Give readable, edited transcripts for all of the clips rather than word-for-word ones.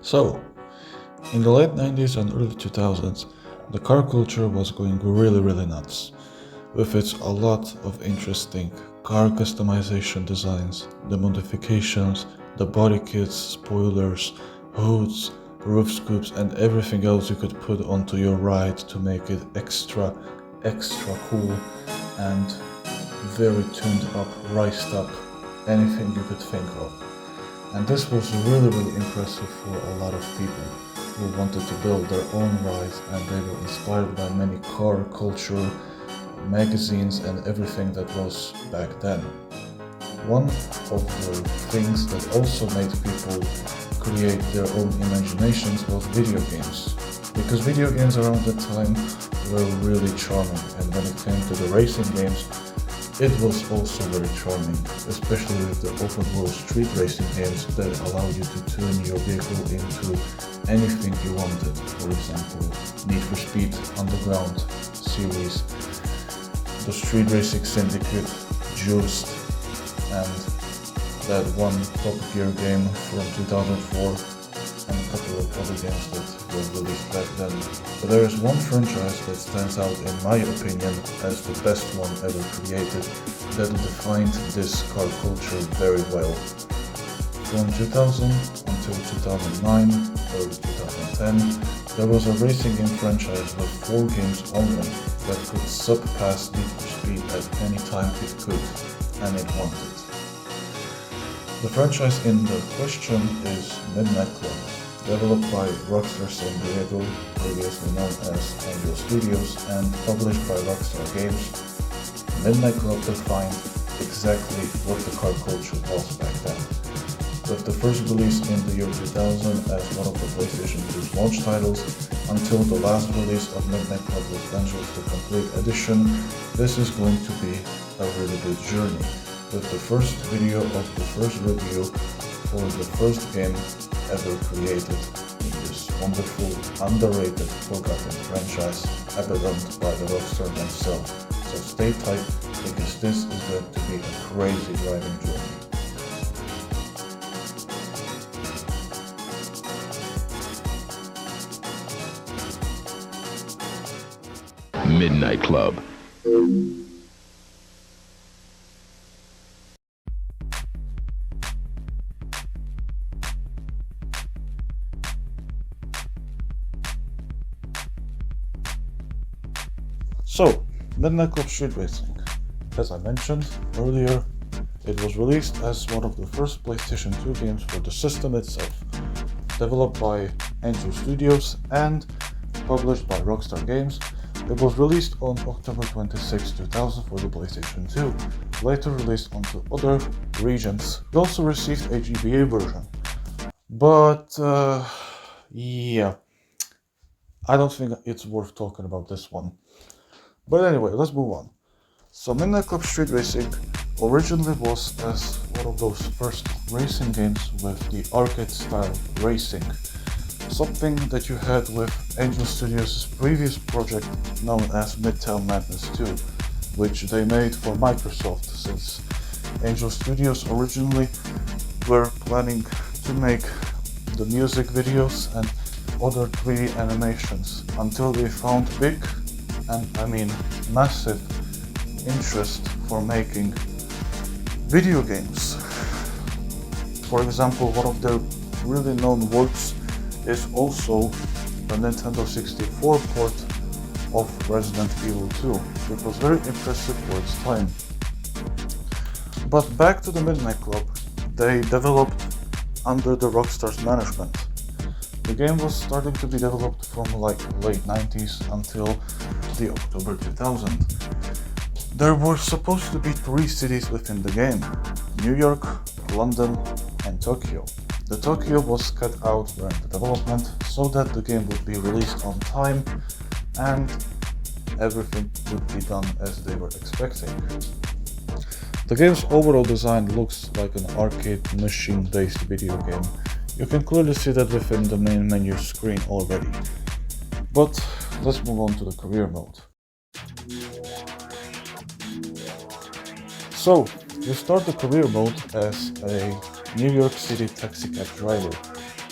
So, in the late 90s and early 2000s, the car culture was going really nuts, with its a lot of interesting car customization designs, the modifications, the body kits, spoilers, hoods, roof scoops, and everything else you could put onto your ride to make it extra cool and very tuned up, riced up, anything you could think of. And this was really impressive for a lot of people who wanted to build their own rides, and they were inspired by many car culture magazines and everything that was back then. One of the things that also made people create their own imaginations was video games, because video games around that time were really charming, and when it came to the racing games, it was also very charming, especially with the open world street racing games that allowed you to tune your vehicle into anything you wanted. For example, Need for Speed Underground series, the Street Racing Syndicate, Juiced, and that one Top Gear game from 2004, and a couple of other games that were released back then. But there is one franchise that stands out in my opinion as the best one ever created, that defined this car culture very well. From 2000 until 2009 or 2010, there was a racing game franchise with 4 games only that could surpass Need for Speed at any time it could, and it wanted. The franchise in the question is Midnight Club, developed by Rockstar San Diego, previously known as Angel Studios, and published by Rockstar Games. Midnight Club defined exactly what the car culture was back then. With the first release in the year 2000 as one of the PlayStation 2's launch titles, until the last release of Midnight Club Los Angeles, the Complete Edition, this is going to be a really good journey, with the first video of the first review for the first game ever created in this wonderful, underrated, forgotten franchise abandoned by the Rockstar themselves. So stay tight, because this is going to be a crazy driving journey. Midnight Club. So, Midnight Club Street Racing. As I mentioned earlier, it was released as one of the first PlayStation 2 games for the system itself, developed by Angel Studios and published by Rockstar Games. It was released on October 26, 2000 for the PlayStation 2, later released onto other regions. It also received a GBA version. But, yeah, I don't think it's worth talking about this one. But anyway, let's move on. So Midnight Club Street Racing originally was as one of those first racing games with the arcade style racing, something that you had with Angel Studios' previous project known as Midtown Madness 2, which they made for Microsoft, since Angel Studios originally were planning to make the music videos and other 3D animations, until they found big, and I mean massive, interest for making video games. For example, one of their really known works is also the Nintendo 64 port of Resident Evil 2, which was very impressive for its time. But back to the Midnight Club, they developed under the Rockstar's management. The game was starting to be developed from like late 90s until the October 2000. There were supposed to be 3 cities within the game: New York, London, and Tokyo. The Tokyo was cut out during the development so that the game would be released on time and everything would be done as they were expecting. The game's overall design looks like an arcade machine-based video game. You can clearly see that within the main menu screen already. But let's move on to the career mode. So, you start the career mode as a New York City taxicab driver.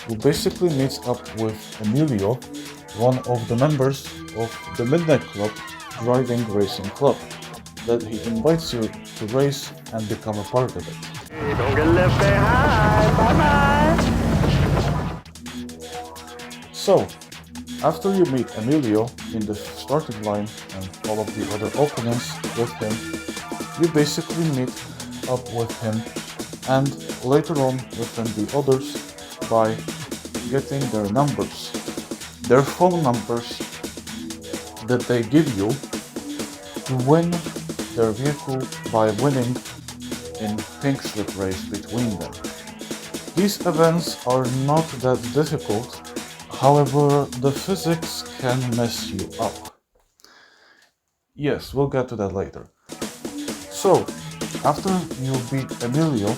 you basically meet up with Emilio, one of the members of the Midnight Club driving racing club, that he invites you to race and become a part of it. Hey, don't get left behind. Bye-bye. So, after you meet Emilio in the starting line and all of the other opponents with him, you basically meet up with him and later on within the others by getting their numbers, their phone numbers that they give you to win their vehicle by winning in pink slip race between them. These events are not that difficult, however, the physics can mess you up. Yes, we'll get to that later. So, after you beat Emilio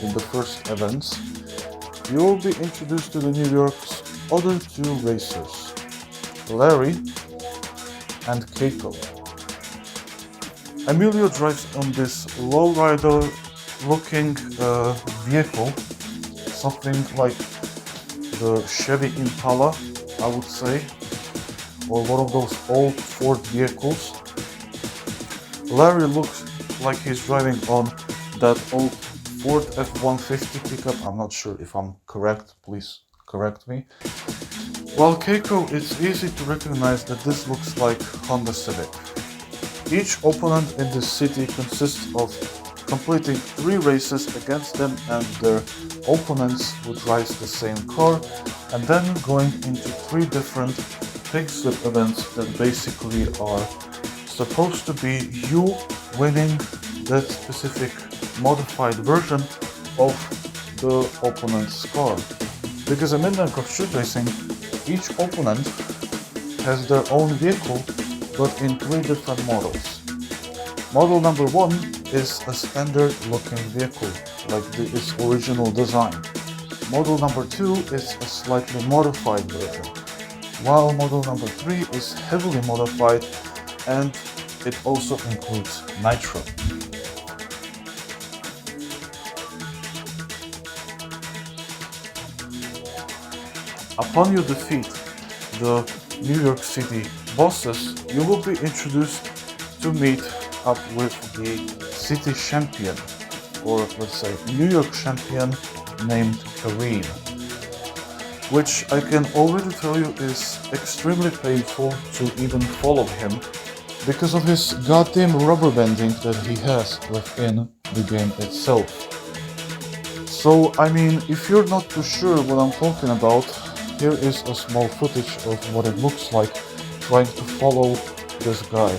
in the first events, you will be introduced to the New York's other two racers, Larry and Keiko. Emilio drives on this lowrider looking vehicle, something like the Chevy Impala, I would say, or one of those old Ford vehicles. Larry looks like he's driving on that old Ford F-150 pickup. I'm not sure if I'm correct, please correct me. While Keiko, it's easy to recognize that this looks like Honda Civic. Each opponent in this city consists of completing 3 races against them and their opponents who drives the same car, and then going into 3 different pig slip events that basically are supposed to be you winning that specific modified version of the opponent's car. Because in Midnight Club Street Racing, each opponent has their own vehicle, but in 3 different models. Model number 1 is a standard looking vehicle, like its original design. Model number 2 is a slightly modified version, while model number 3 is heavily modified and it also includes nitro. Upon your defeat the New York City bosses, you will be introduced to meet up with the city champion, or let's say New York champion, named Kareem, which I can already tell you is extremely painful to even follow him because of his goddamn rubber banding that he has within the game itself. So, I mean, if you're not too sure what I'm talking about, here is a small footage of what it looks like trying to follow this guy.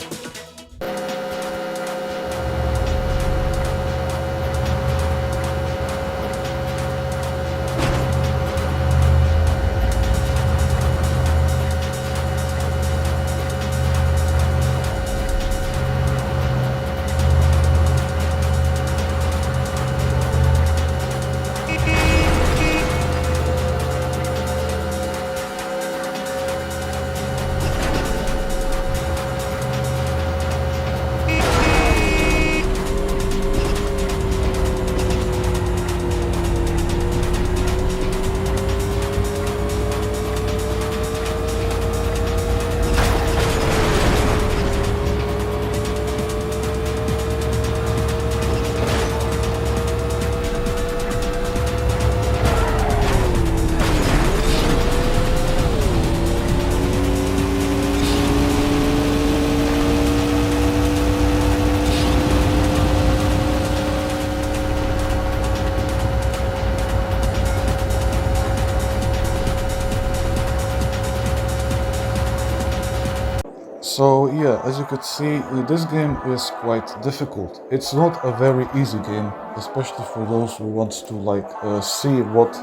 So yeah, as you could see, this game is quite difficult. It's not a very easy game, especially for those who wants to see what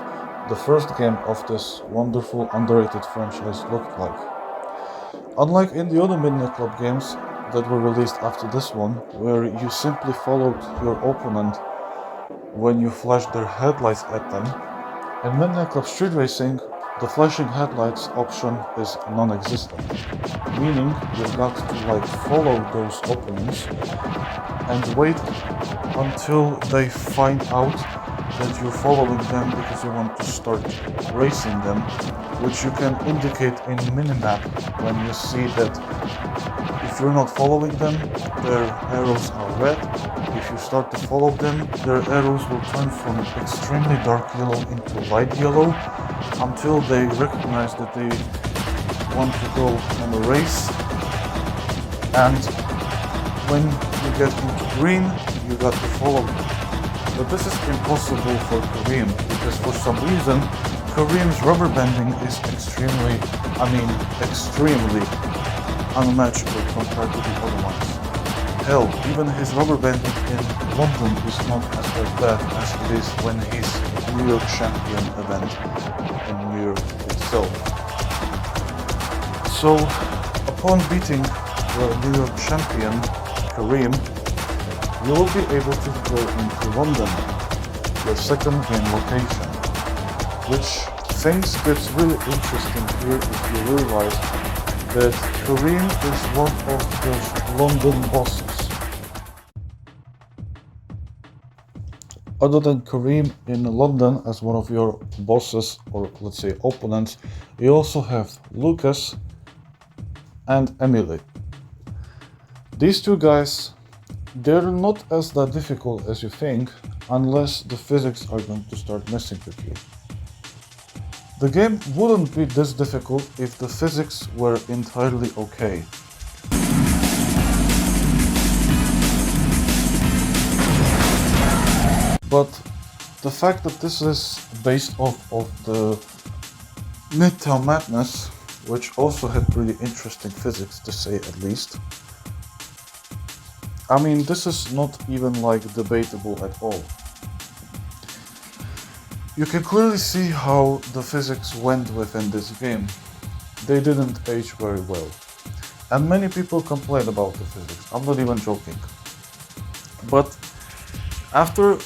the first game of this wonderful underrated franchise looked like. Unlike in the other Midnight Club games that were released after this one, where you simply followed your opponent when you flashed their headlights at them, in Midnight Club Street Racing, the flashing headlights option is non-existent, meaning you've got to follow those opponents and wait until they find out that you're following them because you want to start racing them, which you can indicate in minimap when you see that if you're not following them, their arrows are red. If you start to follow them, their arrows will turn from extremely dark yellow into light yellow until they recognize that they want to go on a race. And when you get into green, you got to follow them. But this is impossible for Kareem because for some reason Kareem's rubber banding is extremely unmatchable compared to the other ones. Hell, even his rubber banding in London is not as bad as it is when he's New York champion event in New York itself. So, upon beating the New York champion, Kareem, you will be able to go into London, your second game location, which things gets really interesting here if you realize that Kareem is one of the London bosses. Other than Kareem in London as one of your bosses, or let's say opponents, you also have Lucas and Emily. These two guys, they're not as that difficult as you think, unless the physics are going to start messing with you. The game wouldn't be this difficult if the physics were entirely okay. But the fact that this is based off of the Midtown Madness, which also had pretty interesting physics to say at least, I mean, this is not even like debatable at all. You can clearly see how the physics went within this game. They didn't age very well. And many people complain about the physics. I'm not even joking. But after,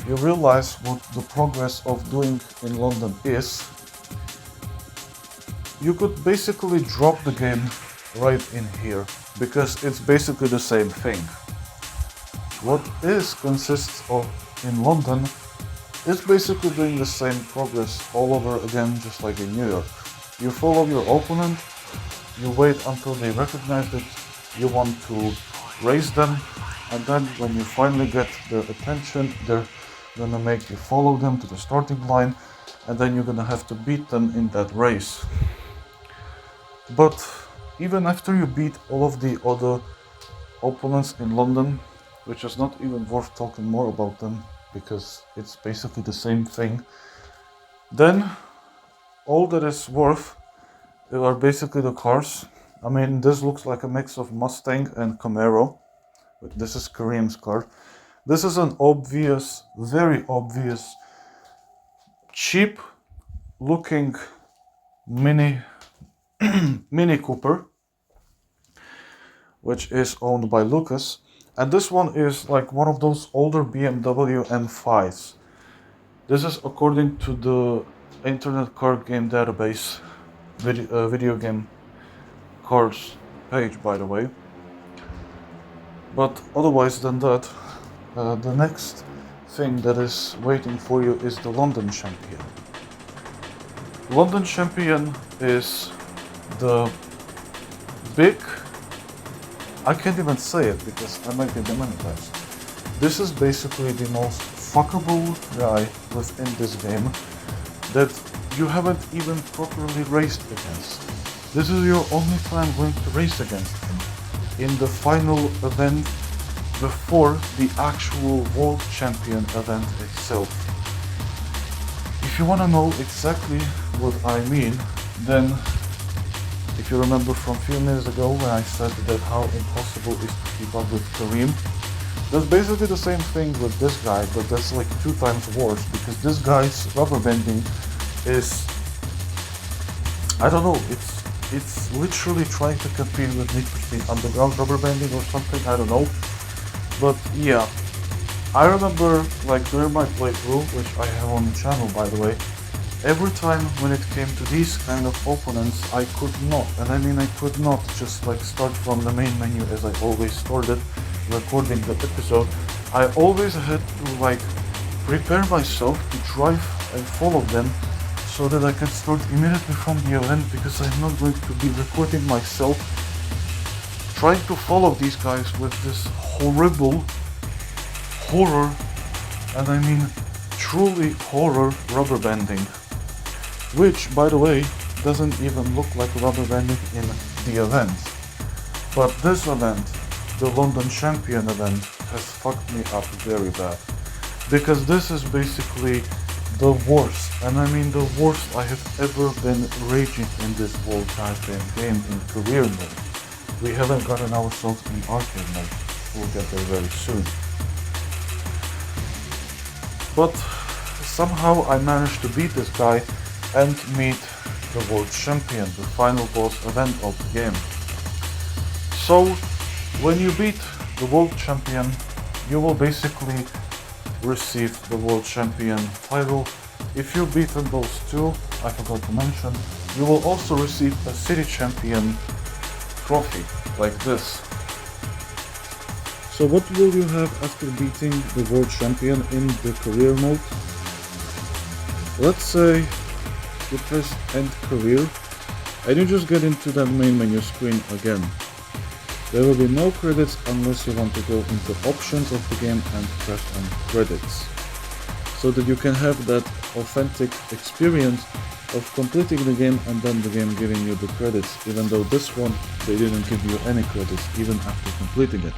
you realize what the progress of doing in London is, you could basically drop the game right in here, because it's basically the same thing. What consists of in London is basically doing the same progress all over again, just like in New York. You follow your opponent, you wait until they recognize that you want to race them, and then when you finally get their attention, they're gonna make you follow them to the starting line, and then you're gonna have to beat them in that race. But even after you beat all of the other opponents in London, which is not even worth talking more about them because it's basically the same thing, then all that is worth are basically the cars. I mean, this looks like a mix of Mustang and Camaro. This is Kareem's car. This is an obvious, very obvious, cheap looking Mini Cooper, which is owned by Lucas. And this one is like one of those older BMW M5s. This is according to the Internet Car Game Database video game cars page, by the way. But otherwise than that, the next thing that is waiting for you is the London Champion. London Champion is the big... I can't even say it because I might get demonetized. This is basically the most fuckable guy within this game that you haven't even properly raced against. This is your only time going to race against him in the final event before the actual World Champion event itself. If you want to know exactly what I mean, then if you remember from a few minutes ago when I said that how impossible it is to keep up with Kareem, that's basically the same thing with this guy, but that's like 2 times worse because this guy's rubber banding is, I don't know, it's literally trying to compete with Need for Speed Underground rubber banding or something, I don't know. But yeah, I remember like during my playthrough, which I have on the channel by the way, every time when it came to these kind of opponents, I could not, and I mean I could not just like start from the main menu as I always started recording the episode. I always had to like prepare myself to drive and follow them so that I can start immediately from the event, because I'm not going to be recording myself trying to follow these guys with this horrible horror, and I mean truly horror, rubber banding, which by the way doesn't even look like rubber banding in the event. But this event, the London Champion event, has fucked me up very bad, because this is basically the worst, and I mean the worst I have ever been raging in this whole goddamn game in career mode. We haven't gotten ourselves in arcade mode, we'll get there very soon. But somehow I managed to beat this guy and meet the world champion, the final boss event of the game. So when you beat the world champion, you will basically receive the world champion title. If you've beaten those two, I forgot to mention, you will also receive a city champion trophy like this. So what will you have after beating the world champion in the career mode? Let's say you press end career and you just get into that main menu screen again. There will be no credits unless you want to go into options of the game and press on credits, so that you can have that authentic experience of completing the game and then the game giving you the credits, even though this one they didn't give you any credits even after completing it.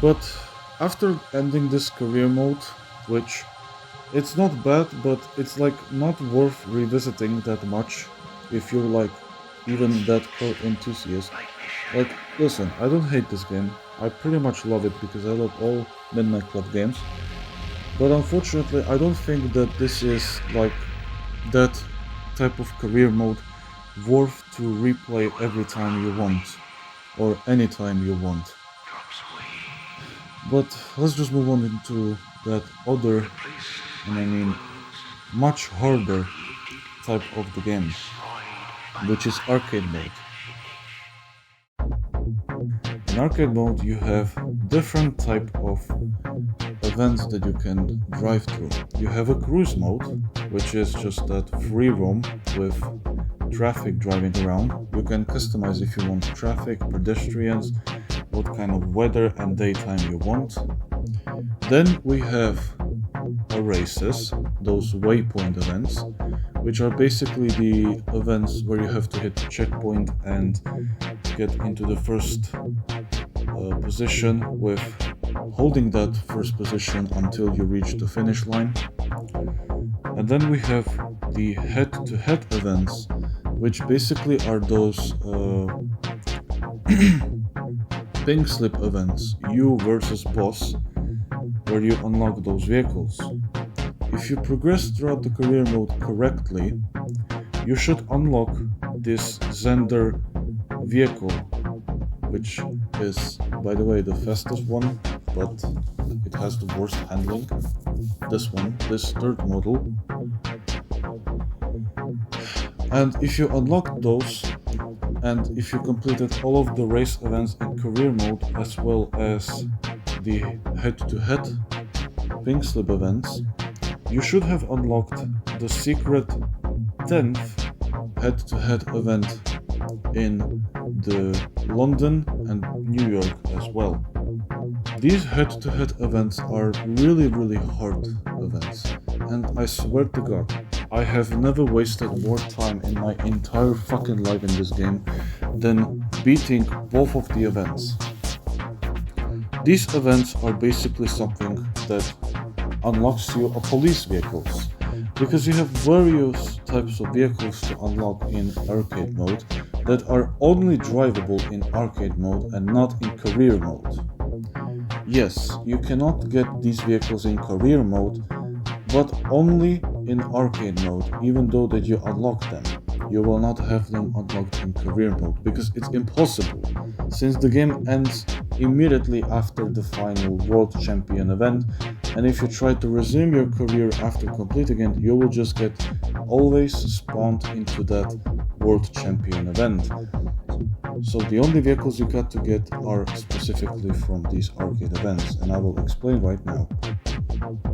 But after ending this career mode, which it's not bad, but it's like not worth revisiting that much if you're like even that core enthusiast. Like, listen, I don't hate this game, I pretty much love it because I love all Midnight Club games, but unfortunately I don't think that this is like that type of career mode worth to replay every time you want, or anytime you want. But let's just move on into that other, and I mean much harder type of the game, which is arcade mode. In arcade mode you have different type of events that you can drive through. You have a cruise mode, which is just that free roam with traffic driving around. You can customize if you want traffic, pedestrians, what kind of weather and daytime you want. Then we have races, those waypoint events, which are basically the events where you have to hit the checkpoint and get into the first position with holding that first position until you reach the finish line. And then we have the head-to-head events, which basically are those pink slip events, you versus boss, where you unlock those vehicles. If you progress throughout the career mode correctly, you should unlock this Zender vehicle, which is, by the way, the fastest one, but it has the worst handling. This one, this third model. And if you unlock those, and if you completed all of the race events in career mode, as well as the head-to-head pink slip events, you should have unlocked the secret 10th head-to-head event in the London and New York as well. These head-to-head events are really hard events, and I swear to God, I have never wasted more time in my entire fucking life in this game than beating both of the events. These events are basically something that unlocks you a police vehicles, because you have various types of vehicles to unlock in arcade mode that are only drivable in arcade mode and not in career mode. Yes, you cannot get these vehicles in career mode, but only in arcade mode, even though that you unlock them. You will not have them unlocked in career mode, because it's impossible, since the game ends immediately after the final World Champion event, and if you try to resume your career after completing it, you will just get always spawned into that World Champion event. So the only vehicles you got to get are specifically from these arcade events, and I will explain right now.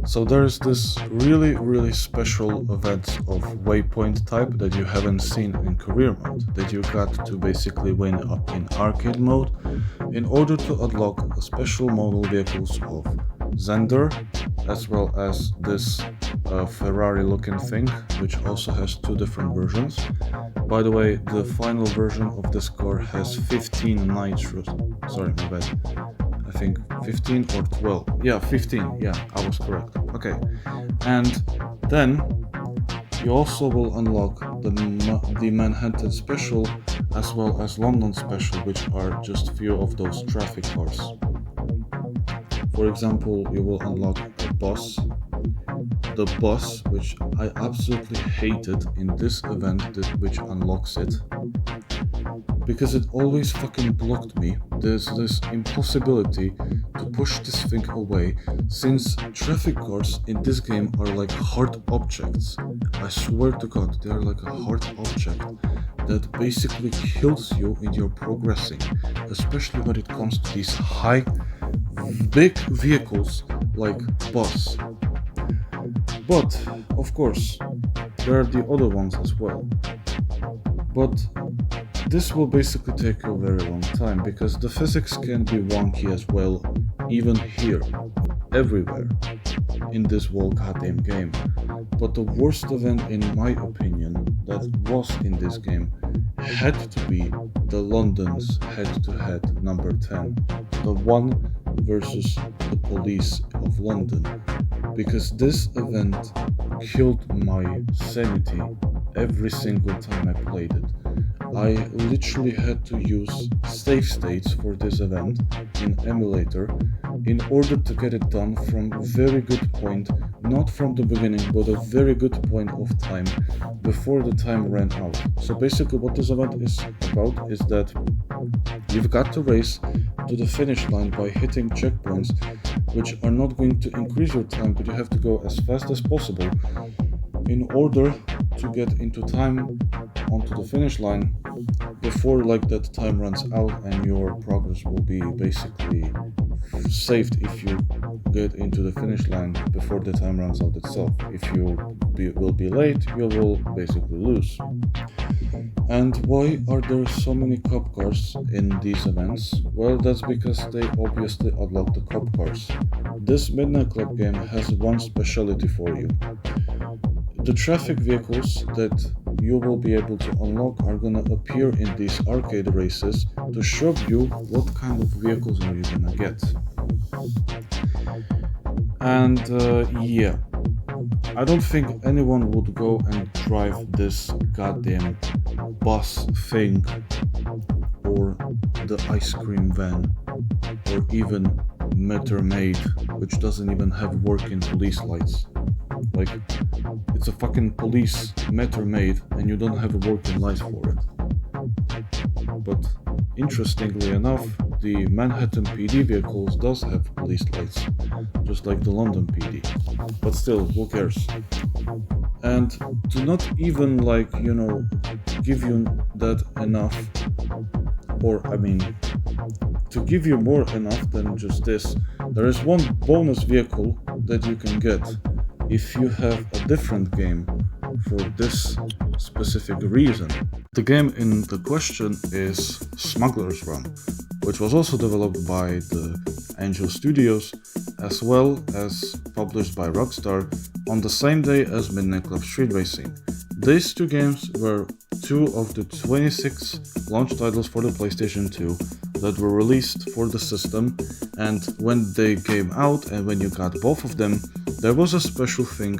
So there's this really special event of waypoint type that you haven't seen in career mode, that you got to basically win in arcade mode in order to unlock special model vehicles of Zender, as well as this Ferrari looking thing, which also has two different versions. By the way, the final version of this car has 15 nitros. Sorry, my bad. I think 15 or 12. Yeah, 15. Yeah, I was correct. Okay. And then you also will unlock the Manhattan Special as well as London Special, which are just few of those traffic cars. For example, you will unlock a bus. The bus, which I absolutely hated in this event, which unlocks it, because it always fucking blocked me. There's this impossibility to push this thing away, since traffic cars in this game are like hard objects. I swear to God, they are like a hard object that basically kills you in your progressing, especially when it comes to these big vehicles like bus. But, of course, there are the other ones as well. But this will basically take you a very long time, because the physics can be wonky as well, even here, everywhere, in this whole goddamn game. But the worst event, in my opinion, that was in this game had to be the London's head-to-head number 10, the one versus the police of London, because this event killed my sanity every single time I played it. I literally had to use save states for this event in emulator in order to get it done from a very good point, not from the beginning, but a very good point of time before the time ran out. So basically what this event is about is that you've got to race to the finish line by hitting checkpoints, which are not going to increase your time, but you have to go as fast as possible in order to get into time onto the finish line before that time runs out, and your progress will be basically saved if you get into the finish line before the time runs out itself. If you will be late, you will basically lose. And why are there so many cop cars in these events? Well, that's because they obviously unlock the cop cars. This Midnight Club game has one specialty for you. The traffic vehicles that you will be able to unlock are gonna appear in these arcade races to show you what kind of vehicles are you gonna get. And yeah, I don't think anyone would go and drive this goddamn bus thing, or the ice cream van, or even Meter Maid, which doesn't even have working police lights. Like, it's a fucking police Meter Maid and you don't have a working light for it. But interestingly enough, the Manhattan PD vehicles does have police lights, just like the London PD. But still, who cares? And to not even give you that enough, or I mean, to give you more enough than just this, there is one bonus vehicle that you can get if you have a different game for this specific reason. The game in the question is Smuggler's Run, which was also developed by the Angel Studios as well as published by Rockstar on the same day as Midnight Club Street Racing. These two games were two of the 26 launch titles for the PlayStation 2 that were released for the system, and when they came out and when you got both of them, there was a special thing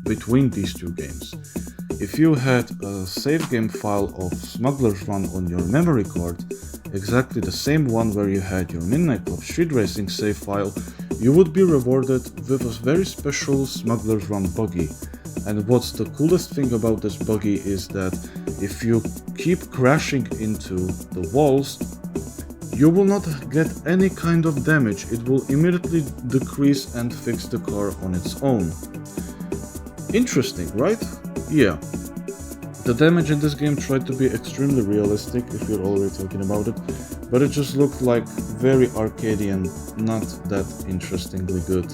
between these two games. If you had a save game file of Smuggler's Run on your memory card, exactly the same one where you had your Midnight Club Street Racing save file, you would be rewarded with a very special Smuggler's Run buggy. And what's the coolest thing about this buggy is that if you keep crashing into the walls, you will not get any kind of damage. It will immediately decrease and fix the car on its own. Interesting, right? Yeah. The damage in this game tried to be extremely realistic, if you're already talking about it, but it just looked like very arcadey and not that interestingly good.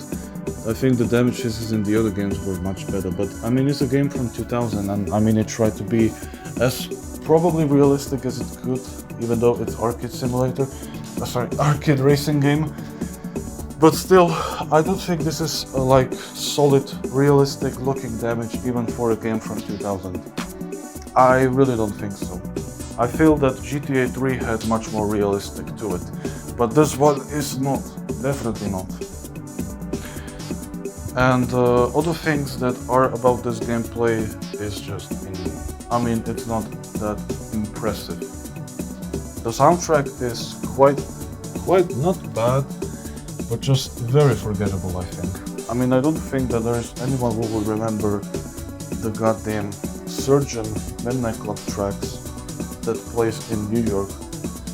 I think the damage physics in the other games were much better, but I mean, it's a game from 2000, and I mean, it tried to be as probably realistic as it could, even though it's arcade simulator, arcade racing game. But still, I don't think this is a like solid, realistic looking damage even for a game from 2000. I really don't think so. I feel that GTA 3 had much more realistic to it, but this one is not, definitely not. And other things that are about this gameplay is just, I mean, it's not that impressive. The soundtrack is quite not bad, but just very forgettable, I think. I mean, I don't think that there's anyone who will remember the goddamn Surgeon Midnight Club tracks that plays in New York.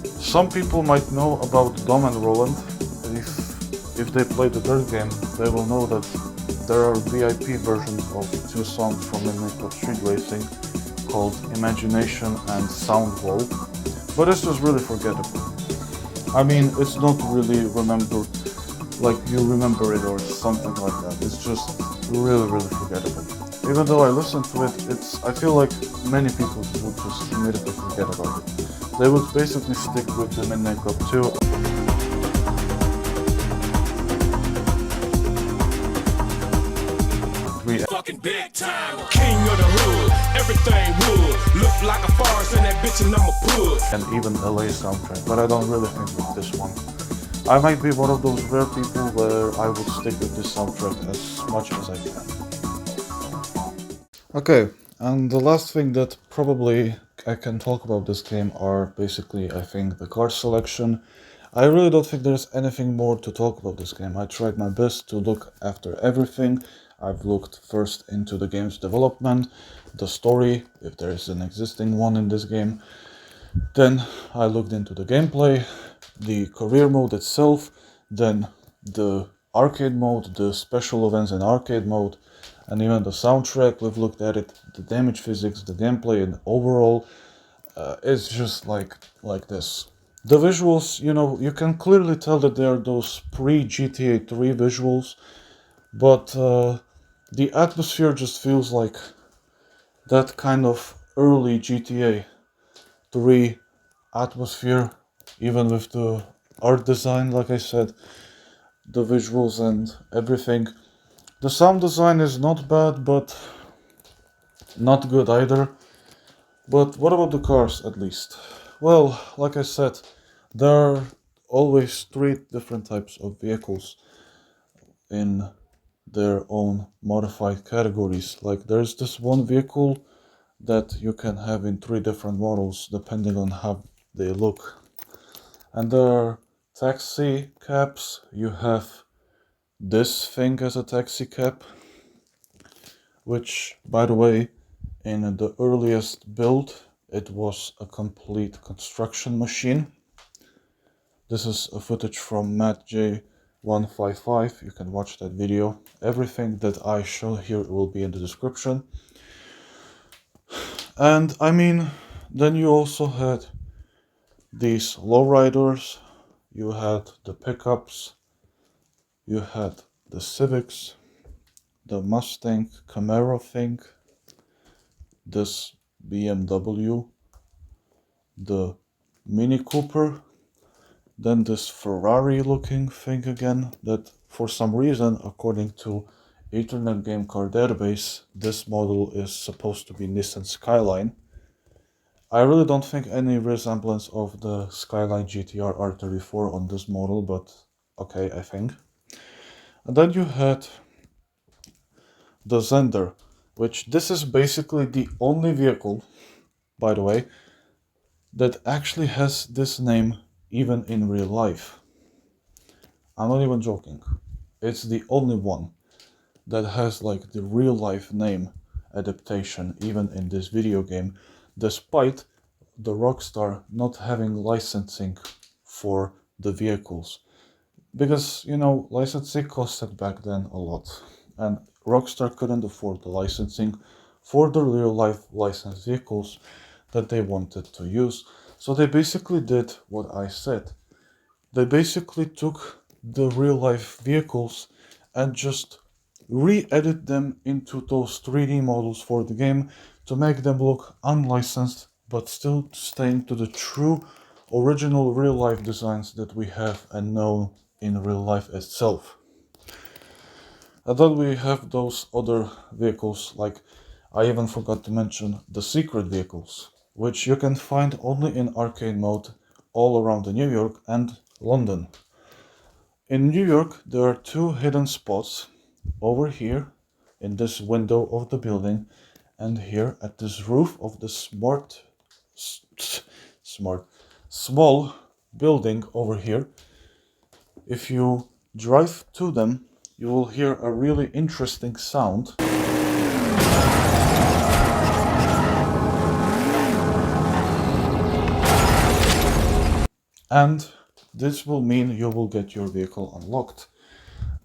Some people might know about Dom and Roland. If they play the Dirt game, they will know that there are VIP versions of two songs from Midnight Club Street Racing called Imagination and Soundwall, but it's just really forgettable. I mean, it's not really remembered like you remember it or something like that. It's just really forgettable. Even though I listen to it, I feel like many people would just immediately forget about it. They would basically stick with the Midnight Club 2. Fucking big time, king of the hood, everything wood, look like a forest in that bitch and I'm a pud. And even LA soundtrack, but I don't really think with this one. I might be one of those rare people where I would stick with this soundtrack as much as I can. Okay, and the last thing that probably I can talk about this game are basically, I think, the card selection. I really don't think there's anything more to talk about this game. I tried my best to look after everything. I've looked first into the game's development, the story, if there is an existing one in this game. Then I looked into the gameplay, the career mode itself, then the arcade mode, the special events in arcade mode, and even the soundtrack. We've looked at it, the damage physics, the gameplay, and overall, it's just like this. The visuals, you can clearly tell that they are those pre-GTA 3 visuals, but the atmosphere just feels like that kind of early GTA 3 atmosphere, even with the art design, like I said, the visuals and everything. The sound design is not bad, but not good either. But what about the cars, at least? Well, like I said, there are always three different types of vehicles in their own modified categories. Like there's this one vehicle that you can have in three different models depending on how they look. And there are taxi cabs. You have this thing as a taxi cab, which, by the way, in the earliest build, it was a complete construction machine. This is a footage from Matt J155. You can watch that video. Everything that I show here will be in the description. And I mean, then you also had these lowriders, you had the pickups, you had the Civics, the Mustang Camaro thing, this BMW, the Mini Cooper, then this Ferrari looking thing again, that for some reason, according to Internet Game Car Database, this model is supposed to be Nissan Skyline. I really don't think any resemblance of the Skyline GTR R34 on this model, but okay, I think. And then you had the Zender, which this is basically the only vehicle, by the way, that actually has this name even in real life. I'm not even joking. It's the only one that has like the real life name adaptation even in this video game, despite the Rockstar not having licensing for the vehicles. Because, licensing costed back then a lot, and Rockstar couldn't afford the licensing for the real life licensed vehicles that they wanted to use. So they basically did what I said. They basically took the real life vehicles and just re-edit them into those 3D models for the game to make them look unlicensed, but still staying to the true original real life designs that we have and know in real life itself. And then we have those other vehicles, like I even forgot to mention the secret vehicles, which you can find only in arcade mode all around New York and London. In New York, there are two hidden spots over here in this window of the building and here at this roof of the small building over here. If you drive to them, you will hear a really interesting sound. And this will mean you will get your vehicle unlocked.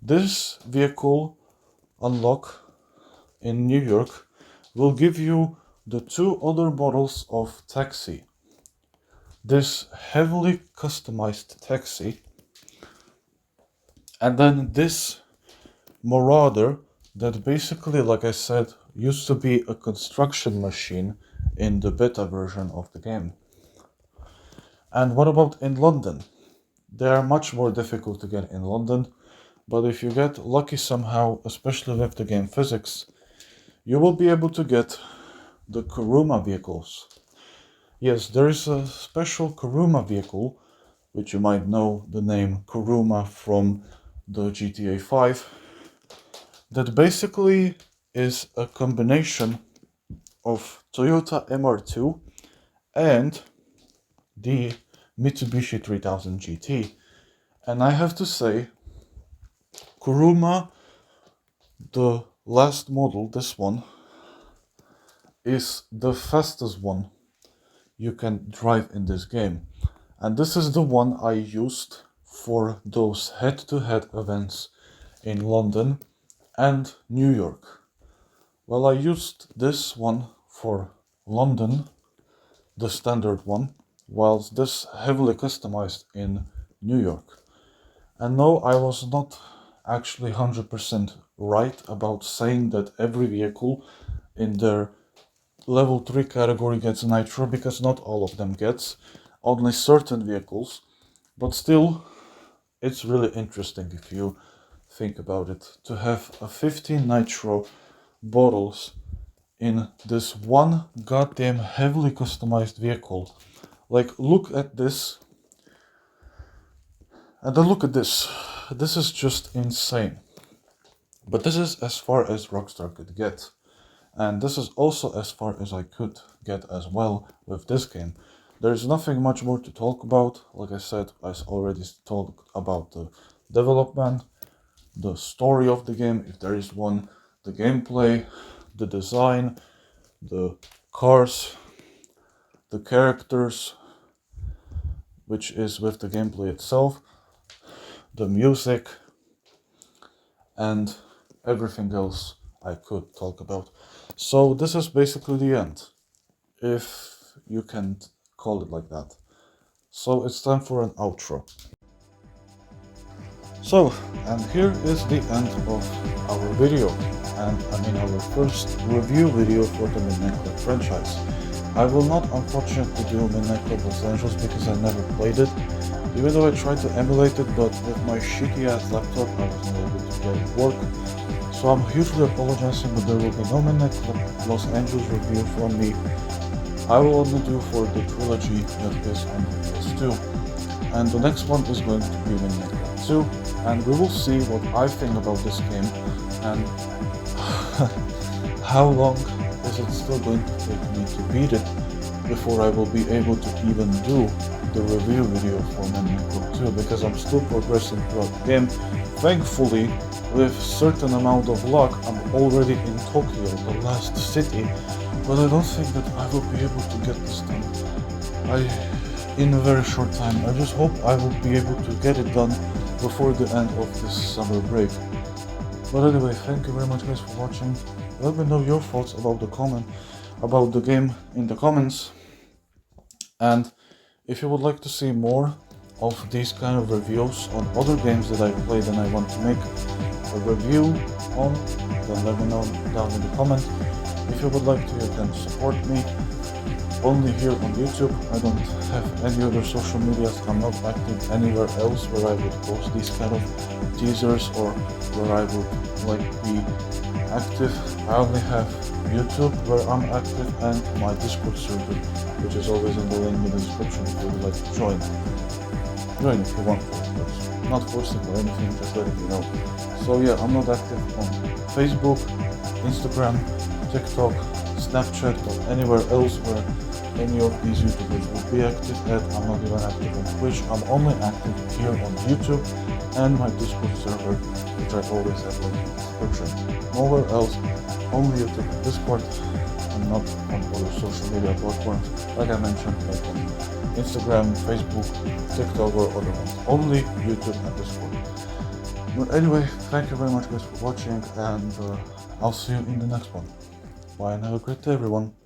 This vehicle unlock in New York will give you the two other models of taxi. This heavily customized taxi, and then this Marauder that basically, like I said, used to be a construction machine in the beta version of the game. And what about in London? They are much more difficult to get in London, but if you get lucky somehow, especially with the game physics, you will be able to get the Kuruma vehicles. Yes, there is a special Kuruma vehicle, which you might know the name Kuruma from the GTA 5, that basically is a combination of Toyota MR2 and the Mitsubishi 3000 GT. And I have to say, Kuruma, the last model, this one, is the fastest one you can drive in this game. And this is the one I used for those head-to-head events in London and New York. Well, I used this one for London, the standard one, whilst this heavily customized in New York. And no, I was not actually 100% right about saying that every vehicle in their level 3 category gets nitro, because not all of them gets, only certain vehicles. But still, it's really interesting if you think about it, to have a 15 nitro bottles in this one goddamn heavily customized vehicle. Like, look at this, and then look at this. This is just insane. But this is as far as Rockstar could get. And this is also as far as I could get as well with this game. There's nothing much more to talk about. Like I said, I already talked about the development, the story of the game, if there is one, the gameplay, the design, the cars, the characters, which is with the gameplay itself, the music, and everything else I could talk about. So this is basically the end, if you can call it like that. So it's time for an outro. So, and here is the end of our video, and I mean our first review video for the Midnight Club franchise. I will not unfortunately do Midnight Club Los Angeles because I never played it, even though I tried to emulate it, but with my shitty ass laptop I wasn't able to get it work. So I'm hugely apologizing, but there will be no Midnight Club Los Angeles review from me. I will only do for the trilogy that is on the PS2. And the next one is going to be Midnight Club 2, and we will see what I think about this game, and how long is it still going to take me to beat it before I will be able to even do the review video for Midnight Club 2, because I'm still progressing throughout the game. Thankfully, with certain amount of luck, I'm already in Tokyo, the last city, but I don't think that I will be able to get this done in a very short time. I just hope I will be able to get it done before the end of this summer break. But anyway, thank you very much guys for watching. let me know your thoughts about the game in the comments. And if you would like to see more of these kind of reviews on other games that I played and I want to make a review on, then let me know down in the comments. If you would like to, you can support me only here on YouTube. I don't have any other social medias. I'm not active anywhere else where I would post these kind of teasers or where I would be active. I only have YouTube where I'm active and my Discord server, which is always in the link in the description if you would like to join. Join if you want, but not forcing or anything, just letting you know. So yeah, I'm not active on Facebook, Instagram, TikTok, Snapchat, or anywhere else where any of these YouTubers would be active at. I'm not even active on Twitch. I'm only active here on YouTube and my Discord server, which I always have in the description. Nowhere else, only YouTube and Discord, and not on other social media platforms, like I mentioned, like on Instagram, Facebook, TikTok, or other ones. Only YouTube and Discord. But anyway, thank you very much guys for watching, and I'll see you in the next one. Bye and have a great day everyone.